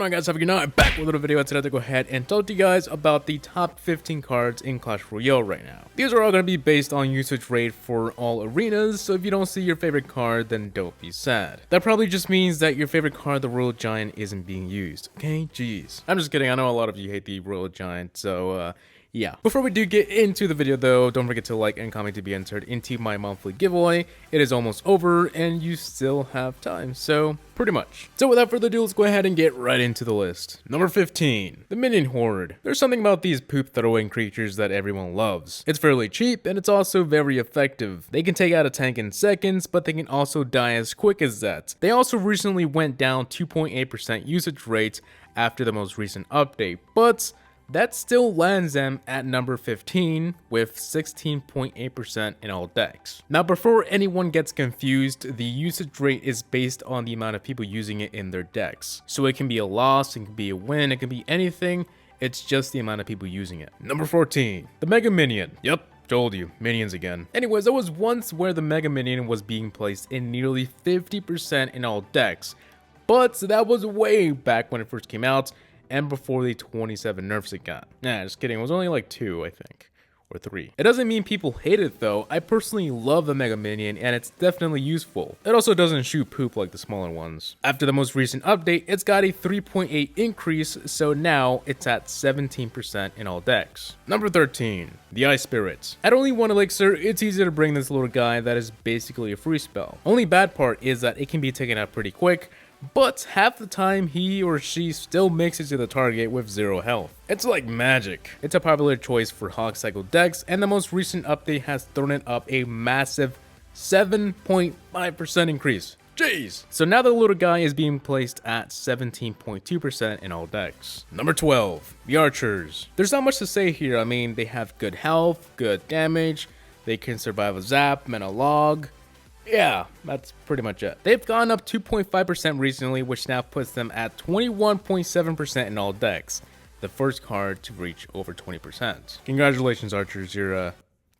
going on, guys? Have a good night. Back with another video, and today to go ahead and talk to you guys about the top 15 cards in Clash Royale right now. These are all going to be based on usage rate for all arenas, so if you don't see your favorite card, then don't be sad. That probably just means that your favorite card, the Royal Giant, isn't being used. Okay, jeez. I'm just kidding. I know a lot of you hate the Royal Giant, so yeah. Before we do get into the video though, don't forget to like and comment to be entered into my monthly giveaway. It is almost over and you still have time, so pretty much. So without further ado, let's go ahead and get right into the list. Number 15, the Minion Horde. There's something about these poop throwing creatures that everyone loves. It's fairly cheap and it's also very effective. They can take out a tank in seconds, but they can also die as quick as that. They also recently went down 2.8% usage rate after the most recent update, but that still lands them at number 15 with 16.8% in all decks. Now, before anyone gets confused, the usage rate is based on the amount of people using it in their decks. So it can be a loss, it can be a win, it can be anything. It's just the amount of people using it. Number 14, the Mega Minion. Yep. Told you, minions again. Anyways, there was once where the Mega Minion was being placed in nearly 50% in all decks, but that was way back when it first came out and before the 27 nerfs it got. Nah, just kidding, it was only like 2, I think, or 3. It doesn't mean people hate it though. I personally love the Mega Minion and it's definitely useful. It also doesn't shoot poop like the smaller ones. After the most recent update, it's got a 3.8 increase, so now it's at 17% in all decks. Number 13, the Ice Spirit. At only 1 elixir, it's easy to bring this little guy that is basically a free spell. Only bad part is that it can be taken out pretty quick, but half the time he or she still makes it to the target with 0 health. It's like magic. It's a popular choice for HaVoC cycle decks, and the most recent update has thrown it up a massive 7.5% increase. Jeez! So now the little guy is being placed at 17.2% in all decks. Number 12, the Archers. There's not much to say here. I mean, they have good health, good damage, they can survive a zap and a log. Yeah, that's pretty much it. They've gone up 2.5% recently, which now puts them at 21.7% in all decks. The first card to reach over 20%. Congratulations, Archers, you're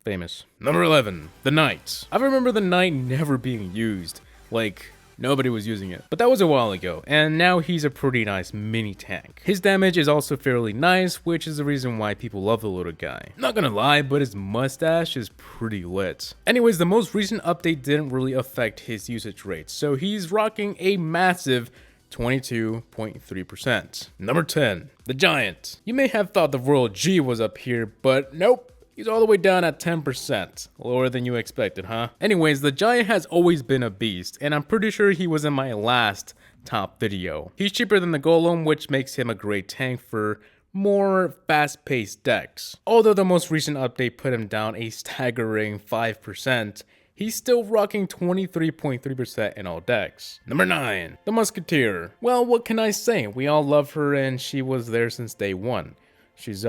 famous. Number 11, the Knight. I remember the Knight never being used. Like, nobody was using it. But that was a while ago, and now he's a pretty nice mini tank. His damage is also fairly nice, which is the reason why people love the little guy. Not gonna lie, but his mustache is pretty lit. Anyways, the most recent update didn't really affect his usage rate, so he's rocking a massive 22.3%. Number 10, the Giant. You may have thought the Royal G was up here, but nope. He's all the way down at 10%. Lower than you expected, huh? Anyways, the Giant has always been a beast, and I'm pretty sure he was in my last top video. He's cheaper than the Golem, which makes him a great tank for more fast-paced decks. Although the most recent update put him down a staggering 5%, he's still rocking 23.3% in all decks. Number 9, the Musketeer. Well, what can I say? We all love her and she was there since day one. She's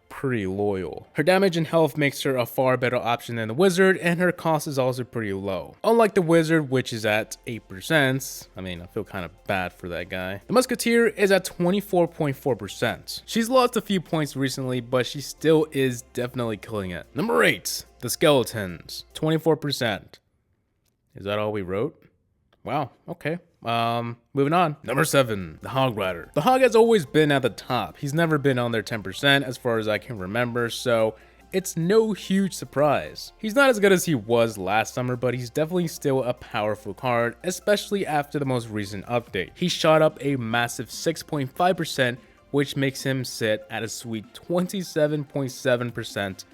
pretty loyal. Her damage and health makes her a far better option than the Wizard, and her cost is also pretty low. Unlike the Wizard, which is at 8%, I mean, I feel kind of bad for that guy. The Musketeer is at 24.4%. She's lost a few points recently, but she still is definitely killing it. Number 8, the Skeletons, 24%. Is that all we wrote? Wow, okay. Moving on. Number 7, the Hog Rider. The Hog has always been at the top. He's never been on their 10% as far as I can remember, so it's no huge surprise. He's not as good as he was last summer, but he's definitely still a powerful card, especially after the most recent update. He shot up a massive 6.5%, which makes him sit at a sweet 27.7%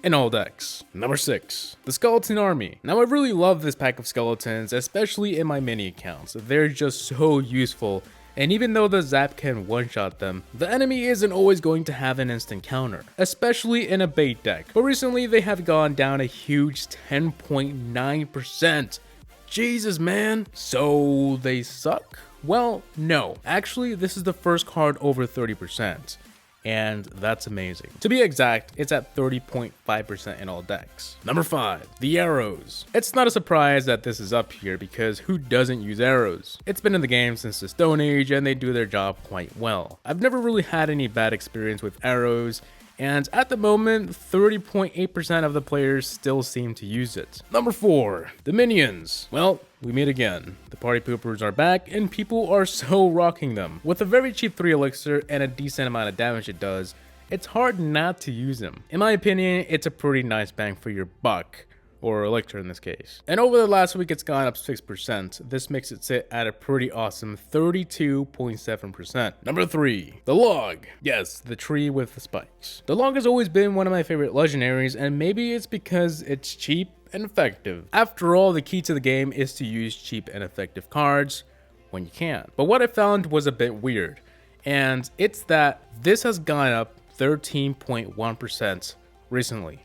in all decks. Number 6, the Skeleton Army. Now I really love this pack of skeletons, especially in my mini accounts. They're just so useful, and even though the zap can one-shot them, the enemy isn't always going to have an instant counter, especially in a bait deck. But recently they have gone down a huge 10.9%. Jesus, man. So they suck? Well, no. Actually, this is the first card over 30%. And that's amazing. To be exact, it's at 30.5% in all decks. Number 5, the Arrows. It's not a surprise that this is up here because who doesn't use arrows? It's been in the game since the Stone Age and they do their job quite well. I've never really had any bad experience with arrows, and at the moment, 30.8% of the players still seem to use it. Number 4, the Minions. Well, we meet again. The party poopers are back and people are so rocking them. With a very cheap 3 elixir and a decent amount of damage it does, it's hard not to use them. In my opinion, it's a pretty nice bang for your buck. Or elixir in this case. And over the last week, it's gone up 6%. This makes it sit at a pretty awesome 32.7%. Number 3, the log. Yes, the tree with the spikes. The log has always been one of my favorite legendaries, and maybe it's because it's cheap and effective. After all, the key to the game is to use cheap and effective cards when you can. But what I found was a bit weird, and it's that this has gone up 13.1% recently.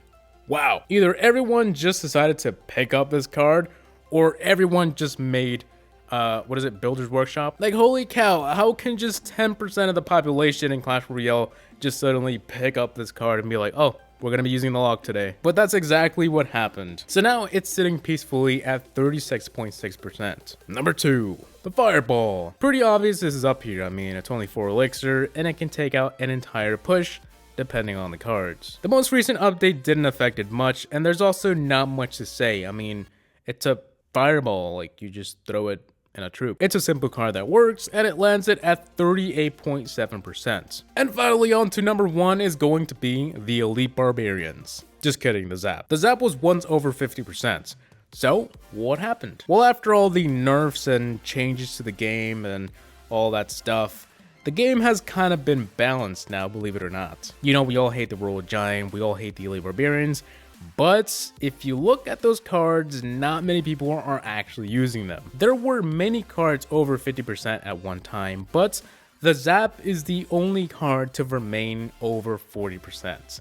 Wow, either everyone just decided to pick up this card, or everyone just made, Builder's Workshop? Like, holy cow, how can just 10% of the population in Clash Royale just suddenly pick up this card and be like, oh, we're gonna be using the log today? But that's exactly what happened. So now it's sitting peacefully at 36.6%. Number 2, the Fireball. Pretty obvious this is up here. I mean, it's only 4 elixir, and it can take out an entire push, depending on the cards. The most recent update didn't affect it much, and there's also not much to say. I mean, it's a fireball, like you just throw it in a troop. It's a simple card that works, and it lands it at 38.7%. And finally, on to number 1 is going to be the Elite Barbarians. Just kidding, the Zap. The Zap was once over 50%. So, what happened? Well, after all the nerfs and changes to the game and all that stuff, the game has kind of been balanced now, believe it or not. You know, we all hate the Royal Giant, we all hate the Elite Barbarians, but if you look at those cards, not many people are actually using them. There were many cards over 50% at one time, but the Zap is the only card to remain over 40%.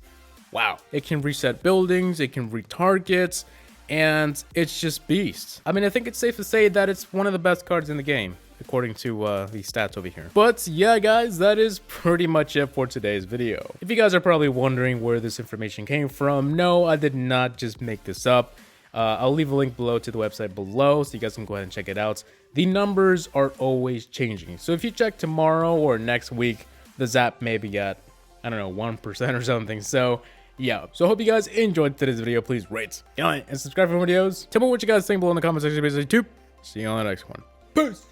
Wow. It can reset buildings, it can retarget, and it's just beast. I mean, I think it's safe to say that it's one of the best cards in the game, according to the stats over here. But yeah, guys, that is pretty much it for today's video. If you guys are probably wondering where this information came from, no, I did not just make this up. I'll leave a link below to the website below so you guys can go ahead and check it out. The numbers are always changing. So if you check tomorrow or next week, the Zap may be at, I don't know, 1% or something. So yeah, so I hope you guys enjoyed today's video. Please rate, comment, and subscribe for more videos. Tell me what you guys think below in the comment section. Basically, see you on the next one. Peace!